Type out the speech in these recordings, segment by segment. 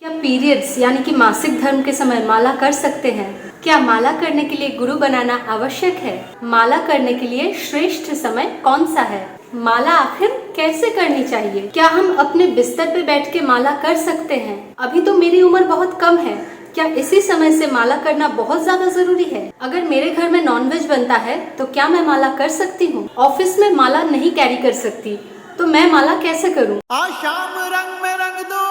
क्या पीरियड्स यानी कि मासिक धर्म के समय माला कर सकते हैं? क्या माला करने के लिए गुरु बनाना आवश्यक है? माला करने के लिए श्रेष्ठ समय कौन सा है? माला आखिर कैसे करनी चाहिए? क्या हम अपने बिस्तर पे बैठ के माला कर सकते हैं? अभी तो मेरी उम्र बहुत कम है, क्या इसी समय से माला करना बहुत ज्यादा जरूरी है? अगर मेरे घर में नॉनवेज बनता है तो क्या मैं माला कर सकती हूँ? ऑफिस में माला नहीं कैरी कर सकती तो मैं माला कैसे करूँ? आशाम रंग में रंग दो।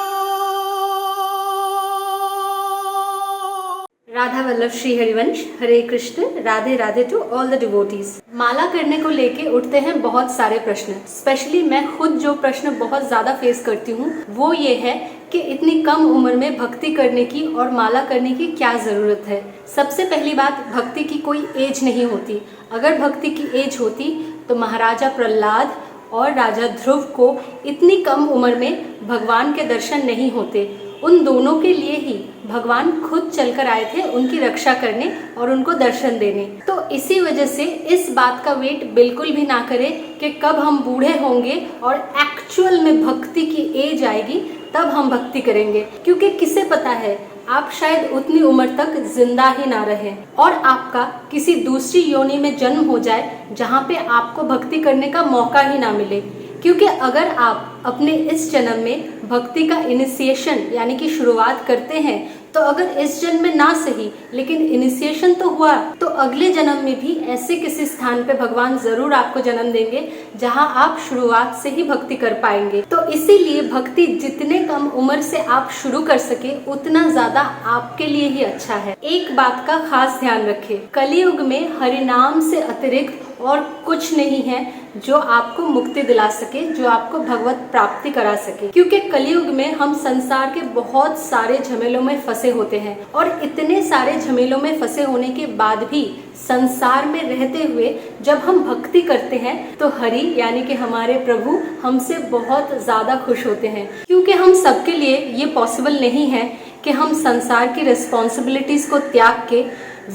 Radha Vallabh Shri Harivansh. Hare Krishna, Radhe Radhe to all the devotees. माला करने को लेके उठते हैं बहुत सारे प्रश्न। स्पेशली मैं खुद जो प्रश्न बहुत ज्यादा फेस करती हूँ वो ये है कि इतनी कम उम्र में भक्ति करने की और माला करने की क्या जरूरत है। सबसे पहली बात, भक्ति की कोई एज नहीं होती। अगर भक्ति की एज होती तो महाराजा प्रहलाद और राजा ध्रुव को इतनी कम उम्र में भगवान के दर्शन नहीं होते। उन दोनों के लिए ही भगवान खुद चलकर आए थे उनकी रक्षा करने और उनको दर्शन देने। तो इसी वजह से इस बात का वेट बिल्कुल भी ना करें कि कब हम बूढ़े होंगे और एक्चुअल में भक्ति की एज आएगी तब हम भक्ति करेंगे, क्योंकि किसे पता है आप शायद उतनी उम्र तक जिंदा ही ना रहे और आपका किसी दूसरी योनि में जन्म हो जाए जहाँ पे आपको भक्ति करने का मौका ही ना मिले। क्योंकि अगर आप अपने इस जन्म में भक्ति का इनिशिएशन यानी कि शुरुआत करते हैं तो अगर इस जन्म में ना सही लेकिन इनिशिएशन तो हुआ, तो अगले जन्म में भी ऐसे किसी स्थान पे भगवान जरूर आपको जन्म देंगे जहां आप शुरुआत से ही भक्ति कर पाएंगे। तो इसीलिए भक्ति जितने कम उम्र से आप शुरू कर सके उतना ज्यादा आपके लिए ही अच्छा है। एक बात का खास ध्यान रखें, कलियुग में हरिनाम से अतिरिक्त और कुछ नहीं है जो आपको मुक्ति दिला सके, जो आपको भगवत प्राप्ति करा सके। क्योंकि कलियुग में हम संसार के बहुत सारे झमेलों में फंसे होते हैं और इतने सारे झमेलों में फंसे होने के बाद भी संसार में रहते हुए जब हम भक्ति करते हैं तो हरि यानी कि हमारे प्रभु हमसे बहुत ज्यादा खुश होते हैं। क्योंकि हम सबके लिए ये पॉसिबल नहीं है कि हम संसार की रिस्पॉन्सिबिलिटीज को त्याग के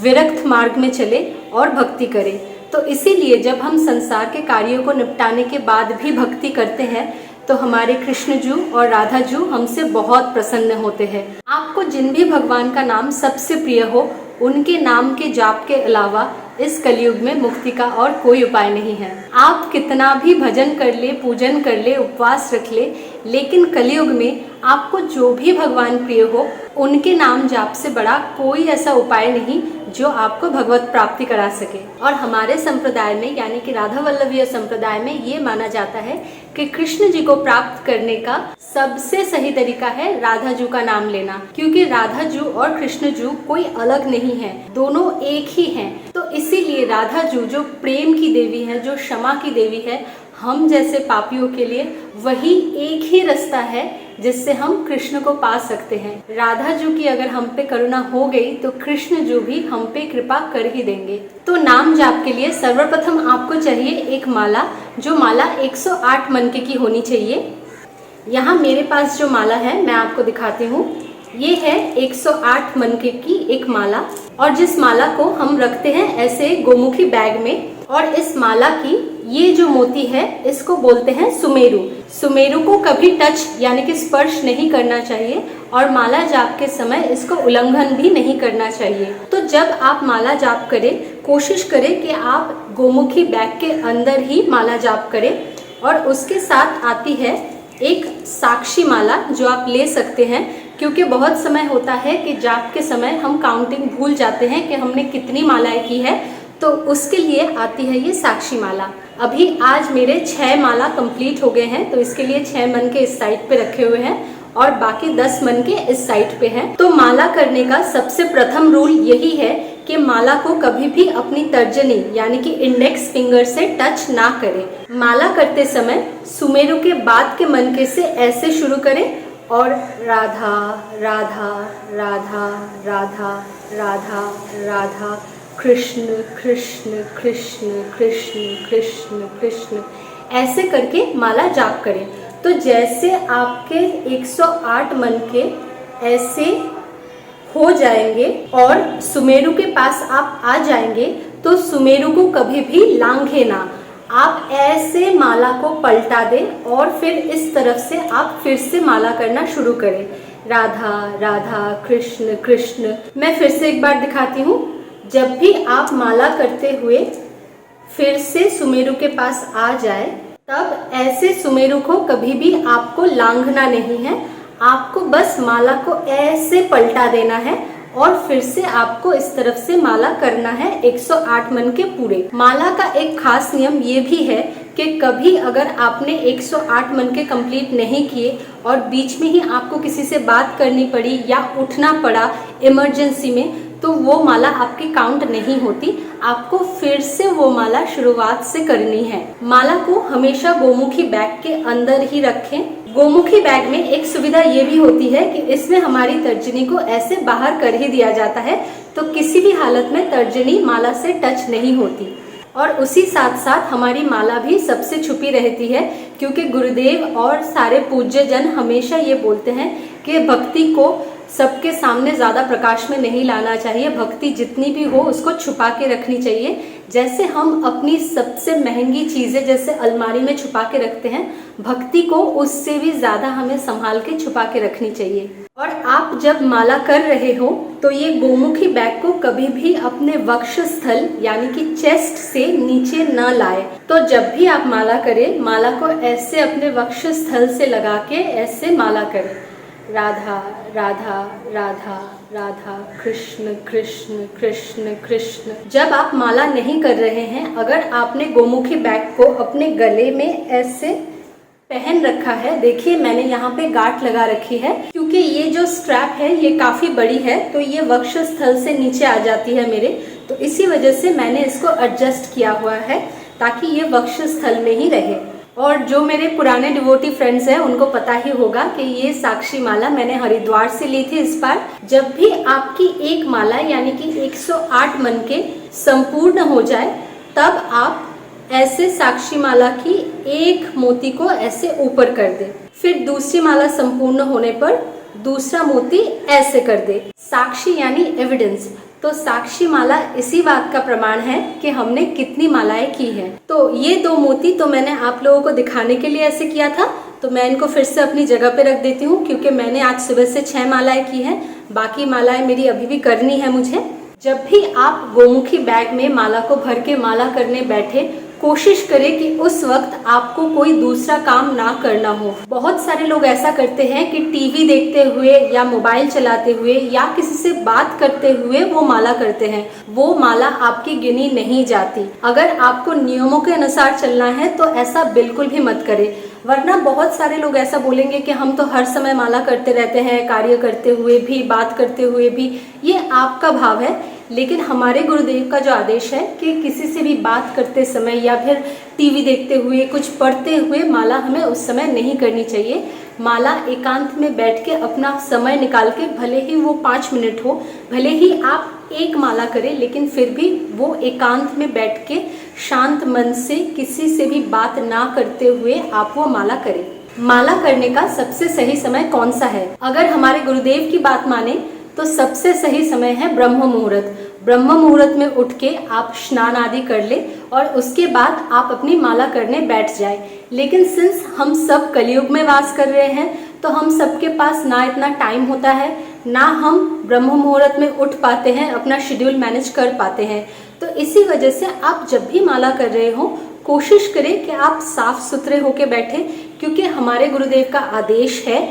विरक्त मार्ग में चले और भक्ति करें। तो इसीलिए जब हम संसार के कार्यों को निपटाने के बाद भी भक्ति करते हैं तो हमारे कृष्ण जू और राधा जू हमसे बहुत प्रसन्न होते हैं। आपको जिन भी भगवान का नाम सबसे प्रिय हो उनके नाम के जाप के अलावा इस कलयुग में मुक्ति का और कोई उपाय नहीं है। आप कितना भी भजन कर ले, पूजन कर ले, उपवास रख ले, लेकिन कलयुग में आपको जो भी भगवान प्रिय हो उनके नाम जाप से बड़ा कोई ऐसा उपाय नहीं जो आपको भगवत प्राप्ति करा सके। और हमारे संप्रदाय में यानी कि राधा वल्लभीय संप्रदाय में ये माना जाता है कि कृष्ण जी को प्राप्त करने का सबसे सही तरीका है राधा जू का नाम लेना। क्योंकि राधा जू और कृष्ण जू कोई अलग नहीं है, दोनों एक ही हैं। तो इसीलिए राधा जू जो प्रेम की देवी है, जो क्षमा की देवी है, हम जैसे पापियों के लिए वही एक ही रास्ता है जिससे हम कृष्ण को पा सकते हैं। राधा जू की अगर हम पे करुणा हो गई तो कृष्ण जू भी हम पे कृपा कर ही देंगे। तो नाम जाप के लिए सर्वप्रथम आपको चाहिए एक माला, जो माला 108 मनके की होनी चाहिए। यहाँ मेरे पास जो माला है मैं आपको दिखाती हूँ। ये है 108 मनके की एक माला और जिस माला को हम रखते हैं ऐसे गोमुखी बैग में। और इस माला की ये जो मोती है इसको बोलते हैं सुमेरु। सुमेरु को कभी टच यानी कि स्पर्श नहीं करना चाहिए और माला जाप के समय इसको उल्लंघन भी नहीं करना चाहिए। तो जब आप माला जाप करें कोशिश करें कि आप गोमुखी बैग के अंदर ही माला जाप करें। और उसके साथ आती है एक साक्षी माला जो आप ले सकते हैं, क्योंकि बहुत समय होता है कि जाप के समय हम काउंटिंग भूल जाते हैं कि हमने कितनी मालाएं की है, तो उसके लिए आती है ये साक्षी माला। अभी आज मेरे 6 माला कंप्लीट हो गए हैं, तो इसके लिए 6 मन के इस साइड पे रखे हुए हैं और बाकी 10 मन के इस साइड पे हैं। तो माला करने का सबसे प्रथम रूल यही है कि माला को कभी भी अपनी तर्जनी यानी कि इंडेक्स फिंगर से टच ना करें। माला करते समय सुमेरु के बाद के मनके से ऐसे शुरू करें और राधा राधा राधा राधा राधा राधा कृष्ण कृष्ण कृष्ण कृष्ण कृष्ण कृष्ण ऐसे करके माला जाप करें। तो जैसे आपके 108 मनके ऐसे हो जाएंगे और सुमेरु के पास आप आ जाएंगे तो सुमेरु को कभी भी लांघे ना, आप ऐसे माला को पलटा दें और फिर इस तरफ से आप फिर से माला करना शुरू करें। राधा राधा कृष्ण कृष्ण। मैं फिर से एक बार दिखाती हूँ। जब भी आप माला करते हुए फिर से सुमेरु के पास आ जाए, तब ऐसे सुमेरु को कभी भी आपको लांघना नहीं है। आपको बस माला को ऐसे पलटा देना है और फिर से आपको इस तरफ से माला करना है 108 मन के पूरे। माला का एक खास नियम ये भी है कि कभी अगर आपने 108 मन के कंप्लीट नहीं किए और बीच में ही आपको किसी से बात करनी पड़ी या उठना पड़ा इमरजेंसी में, तो वो माला आपकी काउंट नहीं होती। आपको फिर से वो माला शुरुआत से करनी है। माला को हमेशा गोमुखी बैग के अंदर ही रखें। गोमुखी बैग में एक सुविधा ये भी होती है कि इसमें हमारी तर्जनी को ऐसे बाहर कर ही दिया जाता है, तो किसी भी हालत में तर्जनी माला से टच नहीं होती। और उसी साथ साथ हमारी माला भी सबसे छुपी रहती है, क्योंकि गुरुदेव और सारे पूज्य जन हमेशा ये बोलते हैं कि भक्ति को सबके सामने ज़्यादा प्रकाश में नहीं लाना चाहिए। भक्ति जितनी भी हो उसको छुपा के रखनी चाहिए। जैसे हम अपनी सबसे महंगी चीज़ें जैसे अलमारी में छुपा के रखते हैं, भक्ति को उससे भी ज़्यादा हमें संभाल के छुपा के रखनी चाहिए। और आप जब माला कर रहे हो तो ये गोमुखी बैग को कभी भी अपने वक्षस्थल यानी कि चेस्ट से नीचे न लाए। तो जब भी आप माला करें, माला को ऐसे अपने वक्षस्थल से लगा के ऐसे माला करें। राधा राधा राधा राधा कृष्ण कृष्ण कृष्ण कृष्ण। जब आप माला नहीं कर रहे हैं, अगर आपने गोमुखी बैग को अपने गले में ऐसे पहन रखा है, देखिए मैंने यहाँ पे गांठ लगा रखी है, क्योंकि ये जो स्ट्रैप है ये काफ़ी बड़ी है, तो ये वक्षस्थल से नीचे आ जाती है मेरे, तो इसी वजह से मैंने इसको एडजस्ट किया हुआ है ताकि ये वक्षस्थल में ही रहे। और जो मेरे पुराने डिवोटी फ्रेंड्स हैं उनको पता ही होगा कि ये साक्षी माला मैंने हरिद्वार से ली थी इस बार। जब भी आपकी एक माला यानी कि 108 मन के संपूर्ण हो जाए, तब आप ऐसे साक्षी माला की एक मोती को ऐसे ऊपर कर दे। फिर दूसरी माला संपूर्ण होने पर दूसरा मोती ऐसे कर दे। साक्षी यानी एविडेंस। तो साक्षी माला इसी बात का प्रमाण है कि हमने कितनी मालाएं की हैं। तो ये दो मोती तो मैंने आप लोगों को दिखाने के लिए ऐसे किया था, तो मैं इनको फिर से अपनी जगह पे रख देती हूँ, क्योंकि मैंने आज सुबह से 6 मालाएं की हैं। बाकी मालाएं मेरी अभी भी करनी है मुझे। जब भी आप गोमुखी बैग में माला को भर के माला करने बैठे, कोशिश करें कि उस वक्त आपको कोई दूसरा काम ना करना हो। बहुत सारे लोग ऐसा करते हैं कि टीवी देखते हुए या मोबाइल चलाते हुए या किसी से बात करते हुए वो माला करते हैं। वो माला आपकी गिनी नहीं जाती। अगर आपको नियमों के अनुसार चलना है तो ऐसा बिल्कुल भी मत करें, वरना बहुत सारे लोग ऐसा बोलेंगे कि हम तो हर समय माला करते रहते हैं, कार्य करते हुए भी, बात करते हुए भी। ये आपका भाव है, लेकिन हमारे गुरुदेव का जो आदेश है कि किसी से भी बात करते समय या फिर टीवी देखते हुए, कुछ पढ़ते हुए माला हमें उस समय नहीं करनी चाहिए। माला एकांत में बैठ के अपना समय निकाल के, भले ही वो 5 मिनट हो, भले ही आप एक माला करें, लेकिन फिर भी वो एकांत में बैठ के शांत मन से किसी से भी बात ना करते हुए आप वो माला करें। माला करने का सबसे सही समय कौन सा है? अगर हमारे गुरुदेव की बात माने तो सबसे सही समय है ब्रह्म मुहूर्त। ब्रह्म मुहूर्त में उठ के आप स्नान आदि कर ले और उसके बाद आप अपनी माला करने बैठ जाए। लेकिन सिंस हम सब कलयुग में वास कर रहे हैं, तो हम सबके पास ना इतना टाइम होता है, ना हम ब्रह्म मुहूर्त में उठ पाते हैं, अपना शेड्यूल मैनेज कर पाते हैं। तो इसी वजह से आप जब भी माला कर रहे हो, कोशिश करें कि आप साफ सुथरे होके बैठे, क्योंकि हमारे गुरुदेव का आदेश है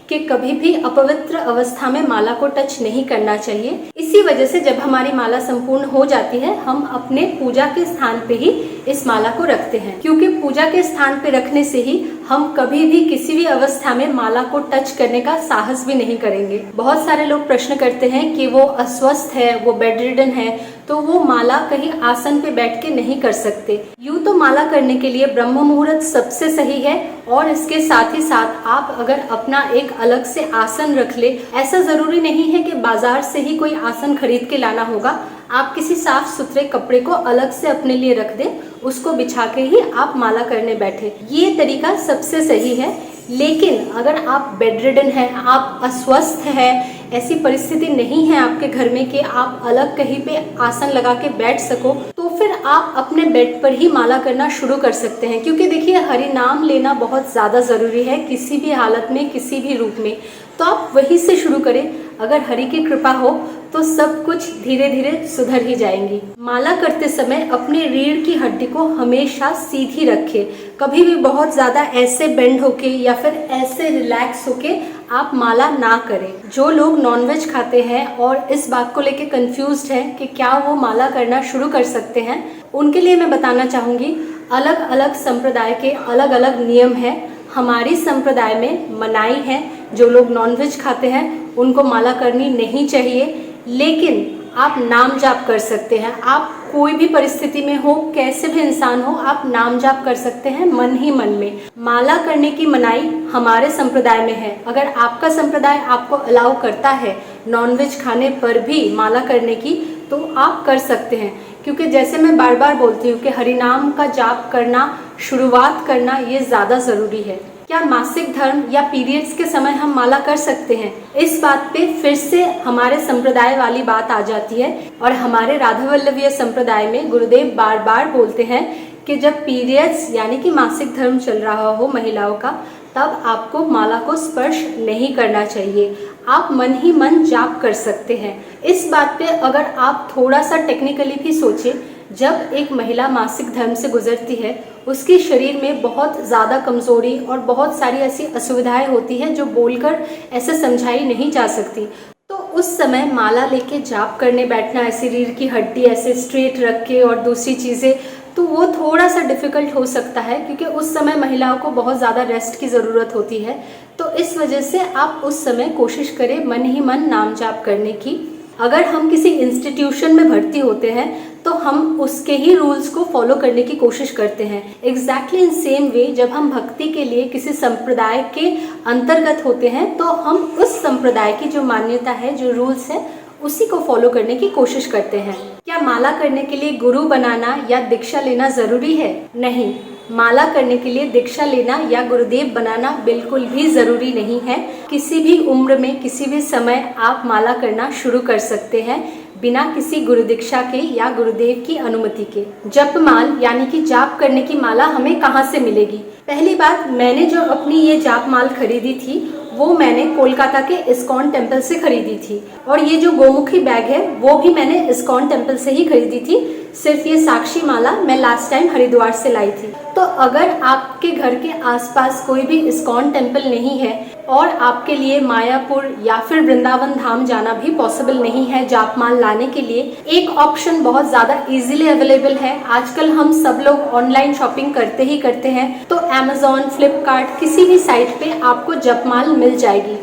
कि कभी भी अपवित्र अवस्था में माला को टच नहीं करना चाहिए। इसी वजह से जब हमारी माला संपूर्ण हो जाती है, हम अपने पूजा के स्थान पे ही इस माला को रखते हैं, क्योंकि पूजा के स्थान पे रखने से ही हम कभी भी किसी भी अवस्था में माला को टच करने का साहस भी नहीं करेंगे। बहुत सारे लोग प्रश्न करते हैं कि वो अस्वस्थ है, वो बेड रिडन है, तो वो माला कहीं आसन पे बैठ के नहीं कर सकते। यूं तो माला करने के लिए ब्रह्म मुहूर्त सबसे सही है, और इसके साथ ही साथ आप अगर अपना एक अलग से आसन रख ले, ऐसा जरूरी नहीं है कि बाजार से ही कोई आसन खरीद के लाना होगा। आप किसी साफ सुथरे कपड़े को अलग से अपने लिए रख दें, उसको बिछा के ही आप माला करने बैठे। ये तरीका सबसे सही है। लेकिन अगर आप बेड रिडन हैं, आप अस्वस्थ हैं, ऐसी परिस्थिति नहीं है आपके घर में कि आप अलग कहीं पे आसन लगा के बैठ सको, तो फिर आप अपने बेड पर ही माला करना शुरू कर सकते हैं। क्योंकि देखिए, हरि नाम लेना बहुत ज़्यादा ज़रूरी है किसी भी हालत में, किसी भी रूप में। तो आप वहीं से शुरू करें। अगर हरि की कृपा हो तो सब कुछ धीरे धीरे सुधर ही जाएंगी। माला करते समय अपने रीढ़ की हड्डी को हमेशा सीधी रखें। कभी भी बहुत ज़्यादा ऐसे बेंड होके या फिर ऐसे रिलैक्स होके आप माला ना करें। जो लोग नॉनवेज खाते हैं और इस बात को लेके कंफ्यूज्ड हैं कि क्या वो माला करना शुरू कर सकते हैं, उनके लिए मैं बताना चाहूँगी अलग अलग संप्रदाय के अलग अलग नियम हैं। हमारी संप्रदाय में मनाही है, जो लोग नॉनवेज खाते हैं उनको माला करनी नहीं चाहिए, लेकिन आप नाम जाप कर सकते हैं। आप कोई भी परिस्थिति में हो, कैसे भी इंसान हो, आप नाम जाप कर सकते हैं मन ही मन में। माला करने की मनाही हमारे संप्रदाय में है। अगर आपका संप्रदाय आपको अलाउ करता है नॉनवेज खाने पर भी माला करने की, तो आप कर सकते हैं। क्योंकि जैसे मैं बार बार बोलती हूँ कि हरिनाम का जाप करना, शुरुआत करना ये ज़्यादा ज़रूरी है। क्या मासिक धर्म या पीरियड्स के समय हम माला कर सकते हैं? इस बात पे फिर से हमारे संप्रदाय वाली बात आ जाती है। और हमारे राधा वल्लभीय संप्रदाय में गुरुदेव बार बार बोलते हैं कि जब पीरियड्स यानी कि मासिक धर्म चल रहा हो महिलाओं का, तब आपको माला को स्पर्श नहीं करना चाहिए। आप मन ही मन जाप कर सकते हैं। इस बात पे अगर आप थोड़ा सा टेक्निकली भी सोचें, जब एक महिला मासिक धर्म से गुजरती है, उसके शरीर में बहुत ज़्यादा कमज़ोरी और बहुत सारी ऐसी असुविधाएं होती हैं जो बोलकर ऐसे समझाई नहीं जा सकती। तो उस समय माला लेके जाप करने बैठना, ऐसी रीढ़ की हड्डी ऐसे स्ट्रेट रख के और दूसरी चीज़ें, तो वो थोड़ा सा डिफ़िकल्ट हो सकता है, क्योंकि उस समय महिलाओं को बहुत ज़्यादा रेस्ट की ज़रूरत होती है। तो इस वजह से आप उस समय कोशिश करें मन ही मन नाम जाप करने की। अगर हम किसी इंस्टीट्यूशन में भर्ती होते हैं तो हम उसके ही रूल्स को फॉलो करने की कोशिश करते हैं। एग्जैक्टली इन सेम वे जब हम भक्ति के लिए किसी संप्रदाय के अंतर्गत होते हैं तो हम उस संप्रदाय की जो मान्यता है, जो रूल्स है, उसी को फॉलो करने की कोशिश करते हैं। क्या माला करने के लिए गुरु बनाना या दीक्षा लेना ज़रूरी है? नहीं, माला करने के लिए दीक्षा लेना या गुरुदेव बनाना बिल्कुल भी ज़रूरी नहीं है। किसी भी उम्र में, किसी भी समय आप माला करना शुरू कर सकते हैं बिना किसी गुरु दीक्षा के या गुरुदेव की अनुमति के। जपमाल यानी कि जाप करने की माला हमें कहाँ से मिलेगी? पहली बात, मैंने जो अपनी ये जाप माल खरीदी थी वो मैंने कोलकाता के इस्कॉन टेम्पल से खरीदी थी। और ये जो गोमुखी बैग है वो भी मैंने इस्कॉन टेम्पल से ही खरीदी थी। सिर्फ ये साक्षी माला मैं लास्ट टाइम हरिद्वार से लाई थी। तो अगर आपके घर के आसपास कोई भी इस्कॉन टेम्पल नहीं है और आपके लिए मायापुर या फिर वृंदावन धाम जाना भी पॉसिबल नहीं है जाप माल लाने के लिए, एक ऑप्शन बहुत ज़्यादा इजीली अवेलेबल है। आजकल हम सब लोग ऑनलाइन शॉपिंग करते ही करते हैं, तो अमेजॉन, फ्लिपकार्ट, किसी भी साइट पे आपको जपमाल मिल जाएगी।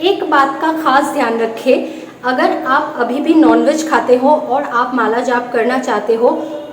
एक बात का खास ध्यान रखें, अगर आप अभी भी नॉनवेज खाते हो और आप माला जाप करना चाहते हो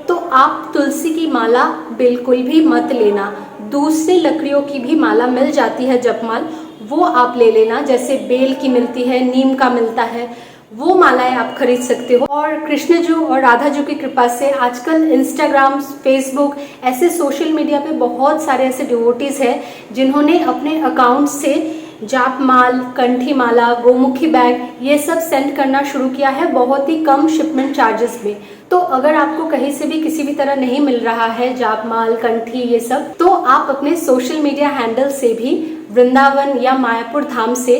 तो आप तुलसी की माला बिल्कुल भी मत लेना। दूसरी लकड़ियों की भी माला मिल जाती है जपमाल, वो आप ले लेना। जैसे बेल की मिलती है, नीम का मिलता है, वो मालाएं आप खरीद सकते हो। और कृष्ण जी और राधा जी की कृपा से आजकल इंस्टाग्राम, फेसबुक, ऐसे सोशल मीडिया पे बहुत सारे ऐसे डिवोटीज हैं जिन्होंने अपने अकाउंट से जाप माल, कंठी माला, गोमुखी बैग ये सब सेंड करना शुरू किया है बहुत ही कम शिपमेंट चार्जेस में। तो अगर आपको कहीं से भी किसी भी तरह नहीं मिल रहा है जाप माल, कंठी ये सब, तो आप अपने सोशल मीडिया हैंडल से भी वृंदावन या मायापुर धाम से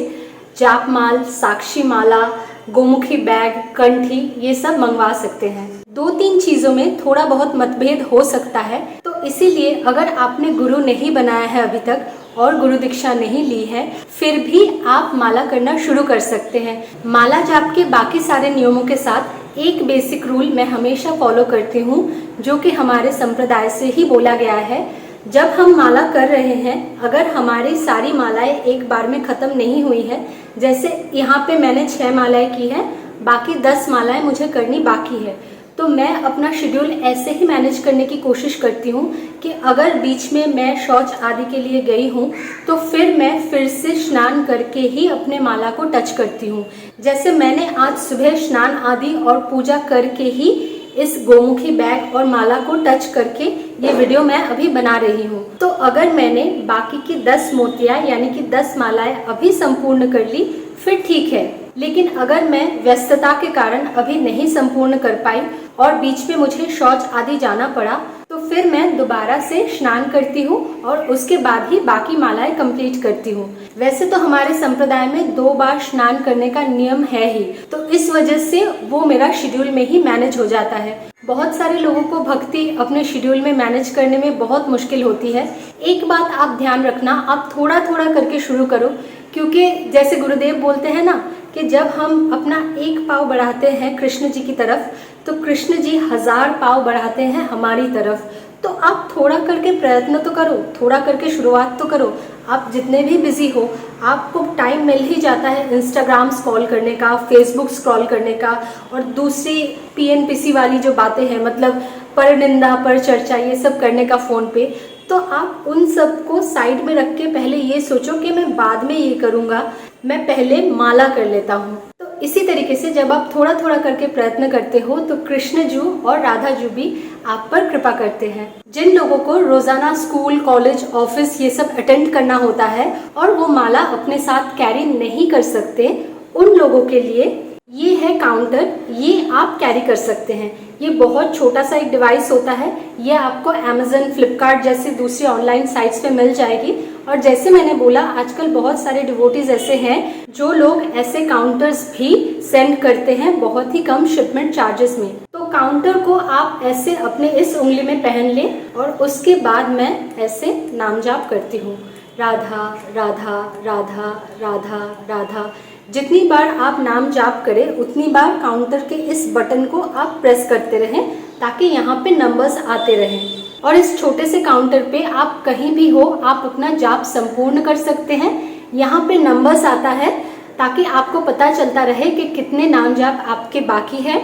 जाप माल, साक्षी माला, गोमुखी बैग, कंठी ये सब मंगवा सकते हैं। 2-3 चीज़ों में थोड़ा बहुत मतभेद हो सकता है, तो इसीलिए अगर आपने गुरु नहीं बनाया है अभी तक और गुरु दीक्षा नहीं ली है, फिर भी आप माला करना शुरू कर सकते हैं। माला जाप के बाकी सारे नियमों के साथ एक बेसिक रूल मैं हमेशा फॉलो करती हूँ, जो कि हमारे संप्रदाय से ही बोला गया है। जब हम माला कर रहे हैं, अगर हमारी सारी मालाएं एक बार में ख़त्म नहीं हुई है, जैसे यहाँ पे मैंने 6 मालाएं की हैं, बाकी 10 मालाएं मुझे करनी बाकी है, तो मैं अपना शेड्यूल ऐसे ही मैनेज करने की कोशिश करती हूँ कि अगर बीच में मैं शौच आदि के लिए गई हूँ तो फिर मैं फिर से स्नान करके ही अपने माला को टच करती हूँ। जैसे मैंने आज सुबह स्नान आदि और पूजा करके ही इस गोमुखी बैग और माला को टच करके ये वीडियो मैं अभी बना रही हूँ। तो अगर मैंने बाकी की 10 मोतियाँ यानी कि 10 मालाएं अभी संपूर्ण कर ली फिर ठीक है, लेकिन अगर मैं व्यस्तता के कारण अभी नहीं संपूर्ण कर पाई और बीच में मुझे शौच आदि जाना पड़ा, तो फिर मैं दोबारा से स्नान करती हूँ और उसके बाद ही बाकी मालाएं कंप्लीट करती हूँ। वैसे तो हमारे संप्रदाय में 2 बार स्नान करने का नियम है ही, तो इस वजह से वो मेरा शेड्यूल में ही मैनेज हो जाता है। बहुत सारे लोगों को भक्ति अपने शेड्यूल में मैनेज करने में बहुत मुश्किल होती है। एक बात आप ध्यान रखना, आप थोड़ा थोड़ा करके शुरू करो, क्योंकि जैसे गुरुदेव बोलते हैं ना कि जब हम अपना एक पाँव बढ़ाते हैं कृष्ण जी की तरफ, तो कृष्ण जी 1000 पाँव बढ़ाते हैं हमारी तरफ। तो आप थोड़ा करके प्रयत्न तो करो, थोड़ा करके शुरुआत तो करो। आप जितने भी बिजी हो, आपको टाइम मिल ही जाता है इंस्टाग्राम स्क्रॉल करने का, फेसबुक स्क्रॉल करने का, और दूसरी पीएनपीसी वाली जो बातें हैं, मतलब पर निंदा पर चर्चा, ये सब करने का फ़ोन पे। तो आप उन सब को साइड में रख के पहले ये सोचो कि मैं बाद में ये करूँगा, मैं पहले माला कर लेता हूँ। तो इसी तरीके से जब आप थोड़ा थोड़ा करके प्रयत्न करते हो तो कृष्ण जी और राधा जी भी आप पर कृपा करते हैं। जिन लोगों को रोजाना स्कूल, कॉलेज, ऑफिस ये सब अटेंड करना होता है और वो माला अपने साथ कैरी नहीं कर सकते, उन लोगों के लिए ये है काउंटर, ये आप कैरी कर सकते हैं। ये बहुत छोटा सा एक डिवाइस होता है, ये आपको अमेजन, फ्लिपकार्ट जैसी दूसरी ऑनलाइन साइट्स पे मिल जाएगी। और जैसे मैंने बोला, आजकल बहुत सारे डिवोटीज ऐसे हैं जो लोग ऐसे काउंटर्स भी सेंड करते हैं बहुत ही कम शिपमेंट चार्जेस में। तो काउंटर को आप ऐसे अपने इस उंगली में पहन लें और उसके बाद मैं ऐसे नाम जाप करती हूँ, राधा राधा राधा राधा राधा। जितनी बार आप नाम जाप करें उतनी बार काउंटर के इस बटन को आप प्रेस करते रहें ताकि यहाँ पे नंबर्स आते रहें। और इस छोटे से काउंटर पे आप कहीं भी हो, आप अपना जाप संपूर्ण कर सकते हैं। यहाँ पे नंबर्स आता है ताकि आपको पता चलता रहे कि कितने नाम जाप आपके बाकी है।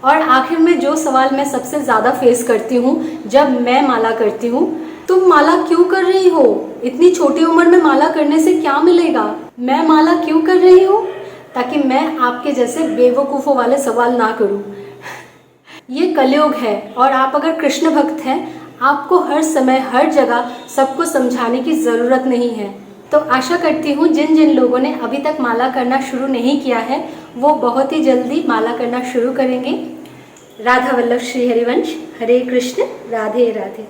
और आखिर में जो सवाल मैं सबसे ज़्यादा फेस करती हूँ जब मैं माला करती हूँ, तुम माला क्यों कर रही हो? इतनी छोटी उम्र में माला करने से क्या मिलेगा? मैं माला क्यों कर रही हूँ? ताकि मैं आपके जैसे बेवकूफ़ों वाले सवाल ना करूँ। ये कलयुग है और आप अगर कृष्ण भक्त हैं, आपको हर समय हर जगह सबको समझाने की ज़रूरत नहीं है। तो आशा करती हूँ जिन जिन लोगों ने अभी तक माला करना शुरू नहीं किया है वो बहुत ही जल्दी माला करना शुरू करेंगे। राधा वल्लभ श्री हरिवंश। हरे कृष्ण, राधे राधे।